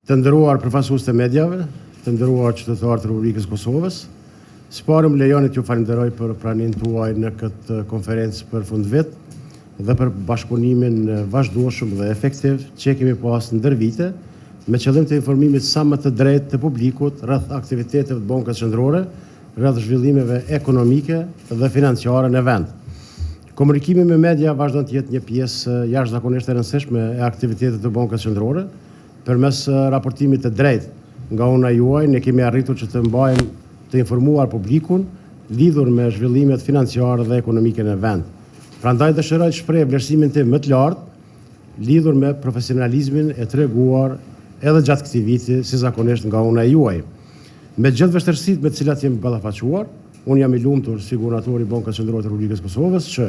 Të nderuar përfaqësues të mediave, të nderuar qytetarë të Republikës Kosovës, së pari më lejoni t'ju falenderoj për pranimin tuaj në këtë konferencë për fundvit dhe për bashkëpunimin vazhdueshëm dhe efektiv që kemi pas ndër vite, me qëllim të informimit sa më të drejtë të publikut rreth aktiviteteve të Bankës Qendrore, rreth zhvillimeve ekonomike dhe financiare në vend. Komunikimi me media vazhdon të jetë një pjesë jashtëzakonisht e rëndësishme e aktivitetit të Bankës Qendrore. Përmes raportimit të drejtë nga una juaj, ne kemi arritur që të mbajmë të informuar publikun lidhur me zhvillimet financiare dhe ekonomike në vend. Prandaj dëshiroj të shpreh vlerësimin tim më të lartë lidhur me profesionalizmin e treguar edhe gjatë këtij viti si zakonisht nga una juaj. Me gjithë vështirësitë me të cilat jemi ballafaquar, unë jam i lumtur si guvernatori i Bankës Qendrore të Republikës Kosovës që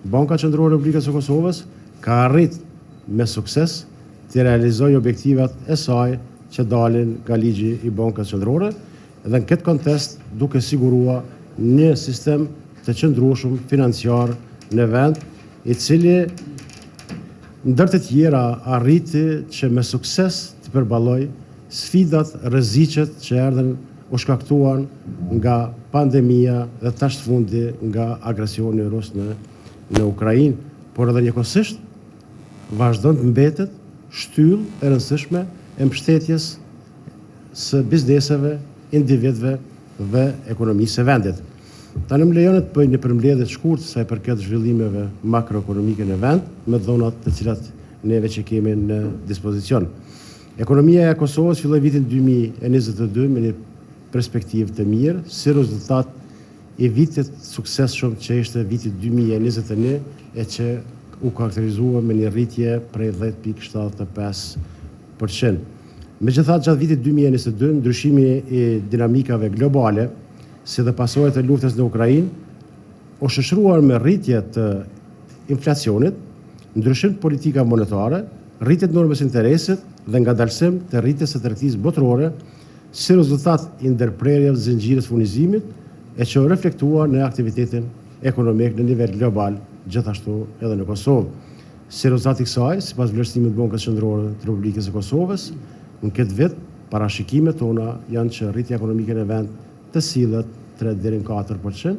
Banka Qendrore e Republikës së Kosovës ka arritur me sukses të realizoj objektivat e saj që dalin nga ligji i Bankës Qendrore dhe në këtë kontekst duke siguruar një sistem të qëndrueshëm financiar në vend, i cili ndër të tjera arriti që me sukses të përballoj sfidat, rreziqet që erdhen u shkaktuan nga pandemia dhe tash fundi nga agresioni rus në Ukrainë, por edhe njëkohësisht vazhdon të mbetet shtyllë e rëndësishme e mbështetjes së bizneseve, individëve dhe ekonomisë së vendit. Tani më lejoni të bëj një përmbledhje të shkurtër sa i përket zhvillimeve makroekonomike në vend, me dhonat të cilat neve që kemi në dispozicion. Ekonomia e Kosovës filloi vitin 2022 me një perspektivë të mirë, si rezultat i vitit suksesshëm që ishte viti 2021 e që u karakterizua me një rritje prej 10.75%. Megjithatë, gjatë vitit 2022, ndryshimi i dinamikave globale, si dhe pasojat e luftës në Ukrainë, u shoqëruar me rritje të inflacionit, ndryshim të politika monetare, rritje të normës interesit dhe ngadalësim të rritjes së tregtisë botërore, si rezultat i ndërprerjeve të zinxhirit furnizimit, e që u reflektua në aktivitetin ekonomik në nivel global, gjithashtu edhe në Kosovë. Si rezultat i kësaj, sipas vlerësimit të Bankës Qendrore të Republikës së Kosovës, në këtë vit parashikimet tona janë që rritja ekonomike në vend të sillet 3 deri në 4%,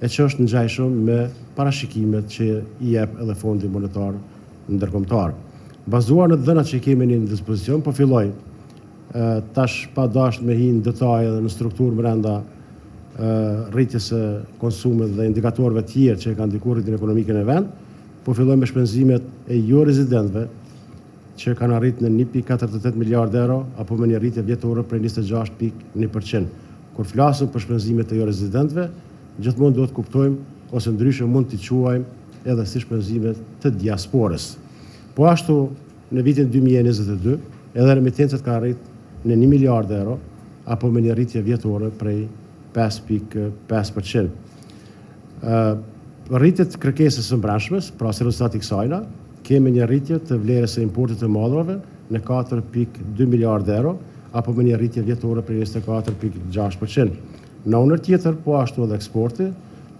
e që është ngjajshëm me parashikimet që i jep edhe Fondi Monetar Ndërkombëtar. Bazuar në dhënat që kemi në dispozicion, po filloj tash pa dashur me hinë në detaje dhe në strukturë brenda rritjes së konsumit dhe indikatorëve të tjerë që kanë ndikuar rritjen ekonomike në vend, po fillojmë me shpenzimet e jo rezidentëve që kanë arritur në 1.48 miliardë euro apo me një rritje vjetore prej 26.1%. Kur flasim për shpenzimet e jo rezidentëve, gjithmonë duhet kuptojmë ose ndryshe mund t'i quajmë edhe si shpenzimet të diasporës. Po ashtu në vitin 2022 edhe remitencët ka arritur në 1 miliardë euro apo me një rritje vjetore prej 5.5%. Rritjet kërkesës së brendshme, pra si rezultat i kësajna, kemi një rritje të vlerës së importit të madhrave në 4.2 miliardë euro, apo me një rritje vjetore për 24.6%. Në anër tjetër, po ashtu edhe eksporti,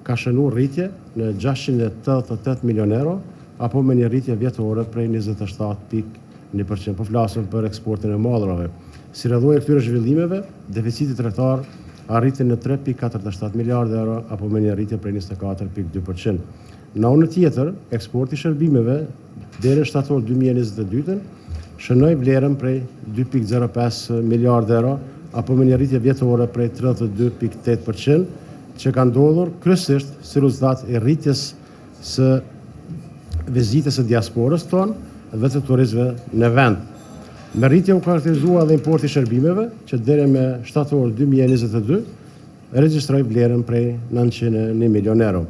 ka shënuar rritje në 688 milion euro, apo me një rritje vjetore për 27.1%. Po flasim për eksportin e madhrave. Si rrjedhoi e këtyre zhvillimeve, deficiti tregtar arriti në 3.47 miliardë euro apo me një rritje prej 24.2%. Në anën tjetër, eksporti i shërbimeve deri në shtator 2022 shënoi vlerën prej 2.05 miliardë euro apo me një rritje vjetore prej 32.8%, që ka ndodhur kryesisht si rezultat i rritjes së vizitës së diasporës tonë dhe të turistëve në vend. Me rritje u karakterizua dhe importi i shërbimeve, që deri me shtator 2022 regjistroi vlerën prej 901 milion euro.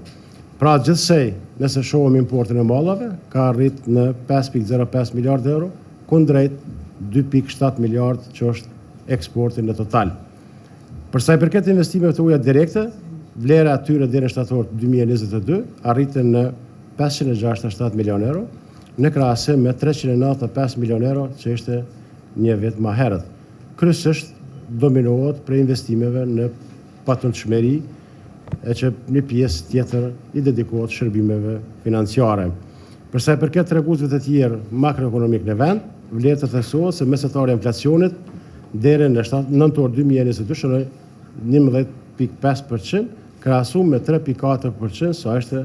Pra gjithsej, nëse shohim importin e mallave, ka arritur në 5.05 miliardë euro, kundrejt 2.7 miliardë që është eksporti në total. Për sa i përket investimeve të uja direkte, vlera atyre deri në shtator 2022 arriti në 567 milion euro, në krahasim me 395 milion euro që ishte një vit më herët. Kryesisht dominohet prej investimeve në patundshmëri, e që një pjesë tjetër i dedikohet shërbimeve financiare. Për sa i përket treguesve të tjerë makroekonomik në vend, vlerë të theksohet se mesatarja e inflacionit deri në nëntor 2022 shënoi 11.5% krahasuar me 3.4% sa ishte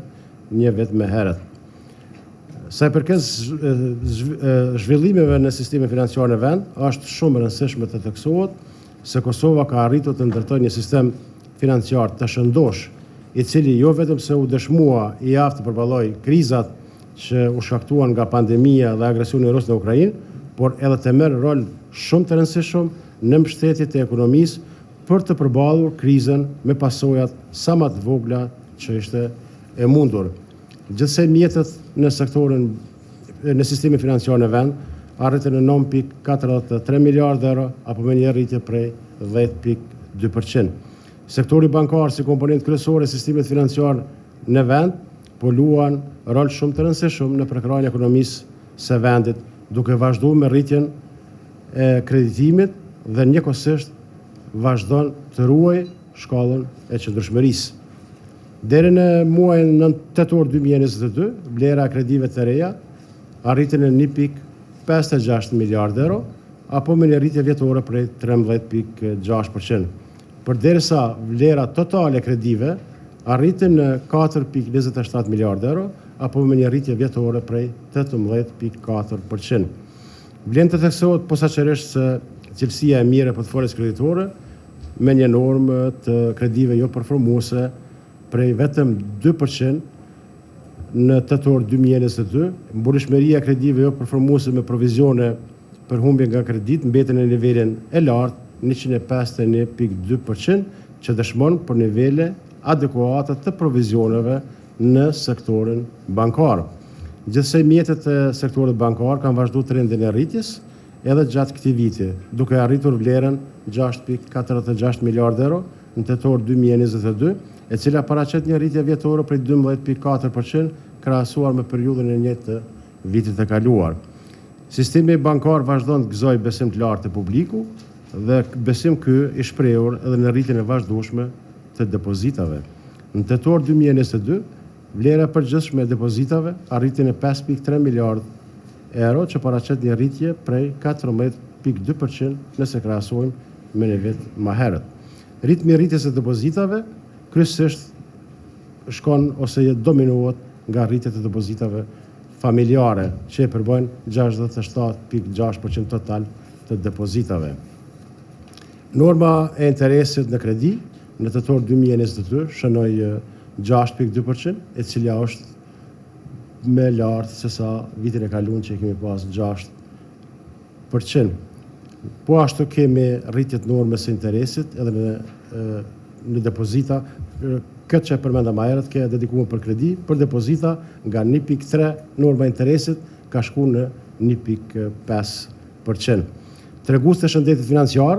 një vit më herët. Sa i përket zhvillimeve në sistemin financiar në vend, është shumë e rëndësishme të theksohet se Kosova ka arritur të ndërtojë një sistem financiar të shëndosh, i cili jo vetëm se u dëshmua i aftë të përballojë krizat që u shkaktuan nga pandemia dhe agresioni rus në Ukrainë, por edhe të merr rol shumë të rëndësishëm në mbështetje të ekonomisë për të përballur krizën me pasojat sa më të vogla që ishte e mundur. Gjithsej mjetet në sektorin në sistemin financiar në vend arritën në 9.43 miliardë euro apo me një rritje prej 10.2%. Sektori bankar si komponent kryesor e sistemit financiar në vend po luan rol shumë të rëndësishëm në përkrahjen e ekonomisë së vendit, duke vazhduar me rritjen e kreditimit dhe njëkohësisht vazhdon të ruajë shkallën e qëndrueshmërisë. Deri në muajin tetor 2022, vlera e kredive të reja arriti në 1.56 miliardë euro, apo me një rritje vjetore prej 13.6%. Përderisa vlera totale e kredive arriti në 4.27 miliardë euro, apo me një rritje vjetore prej 18.4%. Vlen të theksohet posaçërisht se cilësia e mirë e portfolës kreditore me një normë të kredive jo performuese prej vetëm 2% në tetor 2022, mburishmëria e kredive jo performuese me provizione për humbje nga kredit mbeten në nivelin e lartë 151.2%, që dëshmon për nivele adekuate të provizioneve në sektorin bankar. Gjithsej mjetet e sektorit bankar kanë vazhduar trendin e rritjes edhe gjatë këtij viti, duke arritur vlerën 6.46 miliardë euro në tetor 2022, e cila paraqet një rritje vjetore prej 12.4% krahasuar me periudhën e njëjtë të vitit të kaluar. Sistemi bankar vazhdon të gëzojë besim të lartë të publiku dhe besim ky i shprehur edhe në rritjen e vazhdueshme të depozitave. Në tetor 2022, vlera e përgjithshme e depozitave arriti në 5.3 miliardë euro, që paraqet një rritje prej 14.2% nëse krahasojmë me një vit më herët. Ritmi i rritjes së depozitave kryesisht shkon ose dominohet nga rritjet e depozitave familjare, që e përbëjnë 67.6% total të depozitave. Norma e interesit në kredi në tetor 2022 shënoi 6.2%, e cila është më lartë se sa vitin e kaluar që kemi pas 6%. Po ashtu kemi rritjet normës së interesit edhe në depozita, këtë që e përmenda më herët, që e dedikuar për kredi, për depozita nga 1.3 norma e interesit ka shkuar në 1.5%. Tregues të shëndetit financiar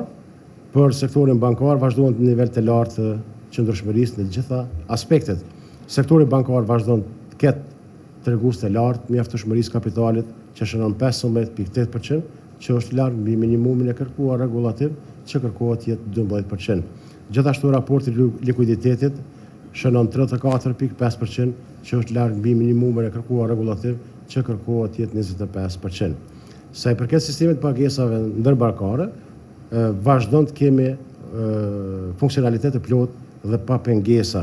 për sektorin bankar vazhdojnë në nivel të lartë të qëndrueshmërisë në gjitha aspektet. Sektori bankar vazhdon të ketë tregues të lartë mjaftueshmërisë kapitalit, që shënon 15.8%, që është larg mbi minimumin e kërkuar rregullativ, që kërkohet jetë 12%. Gjithashtu raporti likuiditetit shënon 34.5%, që është larg mbi minimumin e kërkuar rregullativ, që kërkohet jetë 25%. Sa i përket sistemit pagesave ndërbankare, vazhdon të kemi funksionalitet të plotë dhe pa pengesa.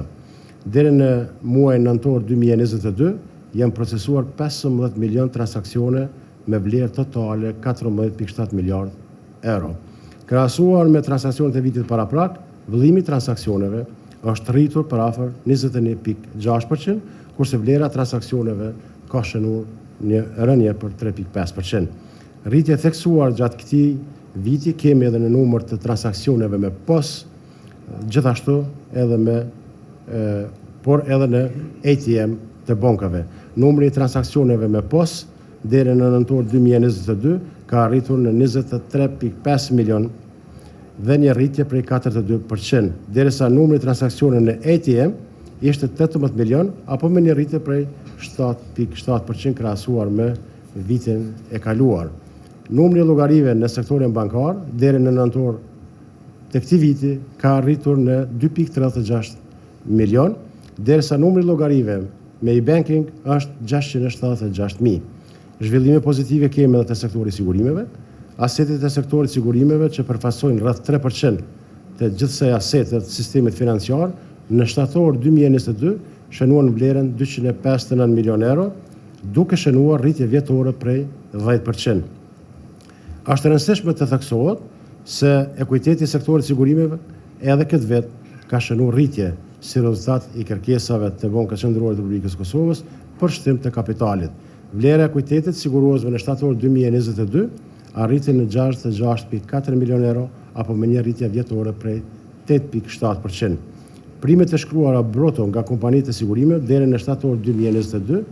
Deri në muajin nëntor 2022 janë procesuar 15 milion transaksione me vlerë totale 14.7 miliardë euro. Krahasuar me transaksionet e vitit paraprak, vëllimi i transaktsioneve është rritur për afër 21.6%, kurse vlera transaktsioneve ka shënuar një rënje për 3.5%. Rritje theksuar gjatë këtij viti kemi edhe në numër të transaksioneve me POS, gjithashtu edhe por edhe në ATM të bankave. Numri i transaksioneve me POS deri në nëntor 2022 ka arritur në 23.5 milion dhe një rritje prej 42%, derisa numri i transaksioneve në ATM ishte 18 milion, apo me një rritje prej 7.7% krahasuar me vitin e kaluar. Numri i llogarive në sektorin bankar deri në nëntor të këtij viti ka arritur në 2.36 milion, derisa numri i llogarive me e-banking është 676.000. Zhvillime pozitive kemi edhe të sektori sigurimeve, asetet e sektorit sigurimeve që përfaqësojnë rreth 3% të gjithsej asetet sistemit financiar, në shtator 2022 shënuan vlerën 259 milion euro, duke shënuar rritje vjetore prej 10%. Është e rëndësishme të theksohet se ekuiteti i sektorit sigurimeve edhe këtë vit ka shënuar rritje si rezultat i kërkesave të Banka Qendrore të Republikës Kosovës për shtim të kapitalit. Vlera e ekuitetit siguruesve në shtator 2022 arriti në 66.4 milion euro, apo me një rritje vjetore prej 8.7%. Primet e shkruara broto nga kompanitë e sigurimeve deri në shtator 2022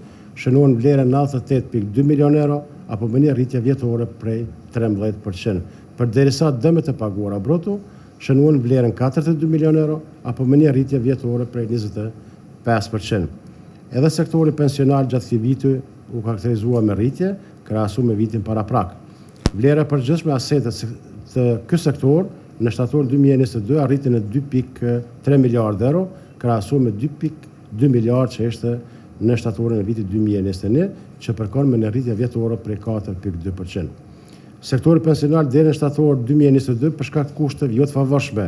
shënuan vlerën 98.2 milion euro, apo me një rritje vjetore prej 13%. Përderisa dëmet e paguara broto shënuan vlerën 42 milion euro, apo me një rritje vjetore prej 25%. Edhe sektori pensional gjatë këtij viti u karakterizua me rritje krahasuar me vitin paraprak. Vlera e përgjithshme asetet të këtij sektor në shtator 2022 arriti në 2.3 miliard euro, krahasuar me 2.2 miliard që ishte në shtatorin e vitit 2021, që përkon me një rritje vjetore prej 4.2%. Sektori pensional deri në shtator 2022 për shkak të kushteve jo të favorshme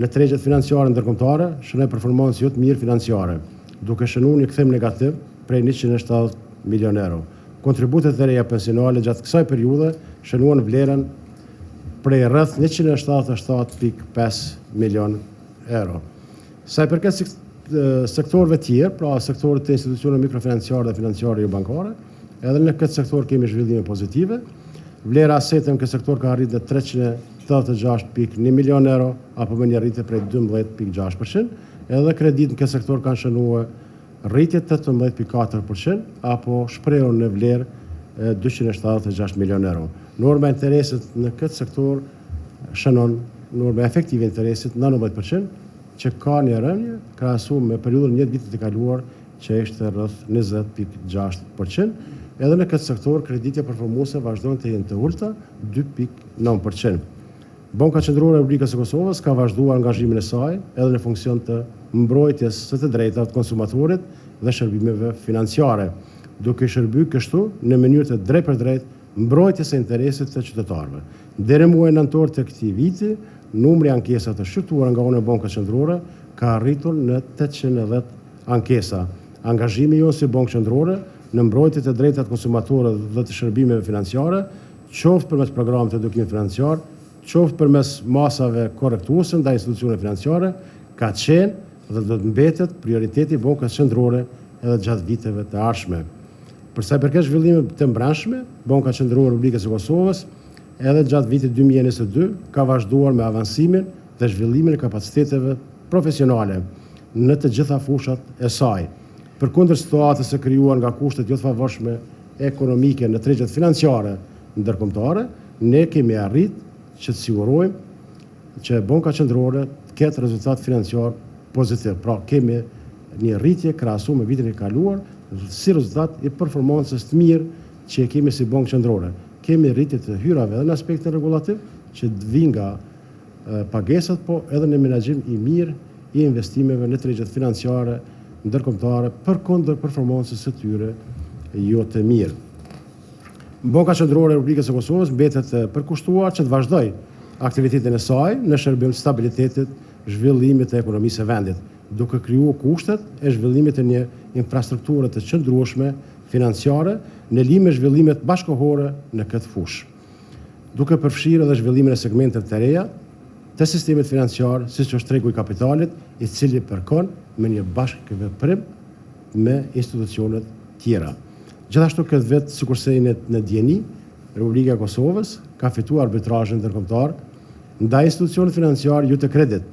në tregjet financiare ndërkombëtare shënoi performancë jo të mirë financiare, duke shënuar një kthim negativ prej 170 milion euro. Kontributet e reja pensionale gjatë kësaj periudhe shënuan vlerën prej rreth 177.5 milion euro. Sa i përket sektorëve tjerë, pra sektorit të institucioneve mikrofinanciare dhe financiare jo bankare, edhe në këtë sektor kemi zhvillime pozitive. Vlera aseteve në këtë sektor ka arritur në 386.1 milion euro, apo me një rritje prej 12.6%, edhe kreditë në këtë sektor kanë shënuar rritje 18.4%, apo shprehur në vlerë 276 milion euro. Norma e interesit në këtë sektor shënon norma efektive e interesit 19%, që ka një rënje krahasuar me periudhën një vitit të kaluar që ishte rreth 20.6%, edhe në këtë sektor kreditja performuese vazhdojnë të jenë të ulta 2.9%. Banka Qendrore e Republikës së Kosovës ka vazhduar angazhimin e saj edhe në funksion të mbrojtjes së të drejtave të konsumatorit dhe shërbimeve financiare, duke shërbyer kështu në mënyrë të drejtpërdrejtë mbrojtjes së interesit të qytetarëve. Deri muaj nëntor të këtij viti, numri ankesave të shqyrtuara nga ana e Bankës Qendrore ka arritur në 810 ankesa. Angazhimi jonë si Bankë Qendrore në mbrojtje të drejtave të konsumatorëve dhe të shërbimeve financiare, qoftë përmes programeve të edukimit financiar, qoftë përmes masave korrektuese ndaj institucioneve financiare, ka qenë dhe do të mbetet prioriteti i Bankës Qendrore edhe gjatë viteve të ardhshme. Për sa i përket zhvillimeve të brendshme, Banka Qendrore e Republikës së Kosovës edhe gjatë vitit 2022 ka vazhduar me avansimin dhe zhvillimin e kapaciteteve profesionale në të gjitha fushat e saj. Përkundër situatës së krijuar nga kushtet jo të favorshme ekonomike në tregjet financiare ndërkombëtare, ne kemi arritur që të sigurojmë që Banka Qendrore të ketë rezultat financiar pozitiv. Pra kemi një rritje krahasuar me vitin e kaluar si rezultat i performancës të mirë që e kemi si Bankë Qendrore. Kemi rritje të hyrave edhe në aspektin regulativ që të vinë nga pagesat, po edhe në menaxhim i mirë i investimeve në tregjet financiare ndërkombëtare përkundër performancës së tyre jo të mirë. Banka Qendrore e Republikës së Kosovës mbetet e përkushtuar që të vazhdojë aktivitetin e saj në shërbim të stabilitetit, zhvillimit të ekonomisë së vendit, duke krijuar kushtet e zhvillimit të një infrastrukture të qëndrueshme financiare në lidhje me zhvillimet bashkëkohore në këtë fushë, duke përfshirë edhe zhvillimin e segmenteve të reja të sistemit financiar, siç është tregu i kapitalit, i cili përkon me një bashkëveprim me institucionet tjera. Gjithashtu këtë vit, sikurse në djeni, Republika e Kosovës ka fituar arbitrazhin ndërkombëtar ndaj institucionit financiar ju të kredit.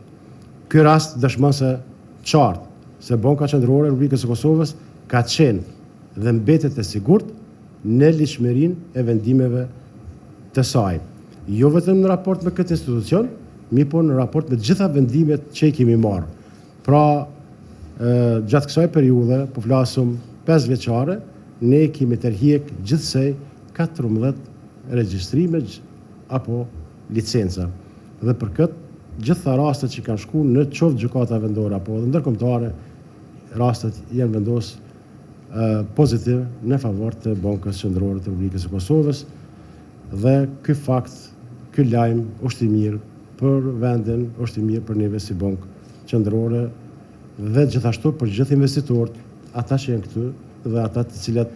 Ky rast dëshmon se qartë se Banka Qendrore e Republikës së Kosovës ka qenë dhe mbetet e sigurt në ligjshmërinë e vendimeve të saj. Jo vetëm në raport me këtë institucion, mi po në raport me gjitha vendimet që i kemi marrë. Pra, gjatë kësaj periudhe, po flasëm 5 vjeçare, ne kemi tërhiq gjithsej 14 regjistrime apo licenca. Dhe për këtë, gjitha rastet që kanë shkuar në qoftë gjykata vendore apo edhe ndërkombëtare, rastet janë vendosur pozitiv në favor të Bankës Qendrore të Republikës së Kosovës dhe ky fakt, ky lajm është i mirë për vendin, është i mirë për neve si Bankë Qendrore dhe gjithashtu për gjithë investitorët, ata që janë këtu dhe ata të cilët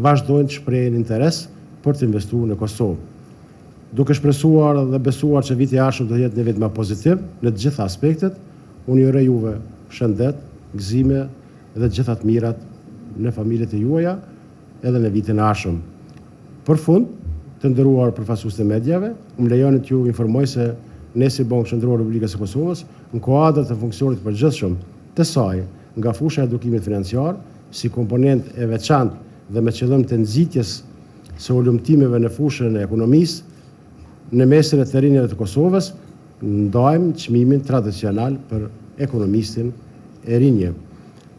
vazhdojnë të shprehin interes për të investuar në Kosovë. Duke shpresuar dhe besuar që viti i ardhshëm do jetë një vit më pozitiv në të gjitha aspektet, unë ju uroj juve shëndet, gëzime dhe të gjitha të mirat në familjet e juaja edhe në vitin e ardhshëm. Për fund, të nderuar përfaqësues të mediave, më lejoni t'ju informoj se ne si Bankë Qendrore e Republikës së Kosovës, në kuadër të funksionit përgjithshëm të saj nga fusha e edukimit financiar, si komponent e veçantë dhe me qëllim të nxitjes së ulëmtimeve në fushën e ekonomisë, në mesin e të rinjave të Kosovës, ndajmë çmimin tradicional për ekonomistin e rinje.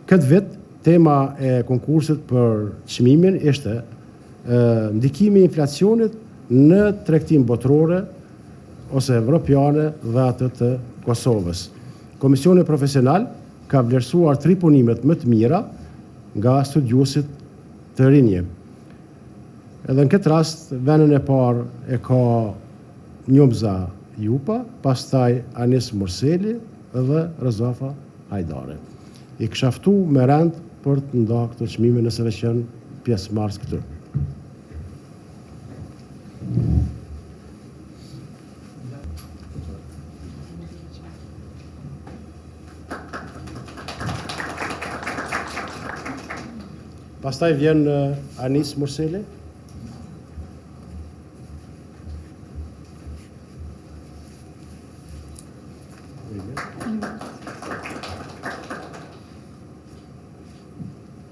Këtë vit, tema e konkursit për çmimin ishte ndikimi i inflacionit në tregtinë botërore ose evropiane dhe atë të Kosovës. Komisioni profesional ka vlerësuar 3 punimet më të mira nga studiuesit të rinje. Edhe në këtë rast, vendin e parë e ka Njomza Jupa, pastaj Anis Murseli dhe Rezafa Hajdare. I kisha ftuar me rend për të ndarë këto çmime nëse veç janë pjesëmarrës këtu. Pastaj vjen Anis Murseli.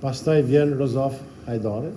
Pastaj vjen Rozaf Hajdare.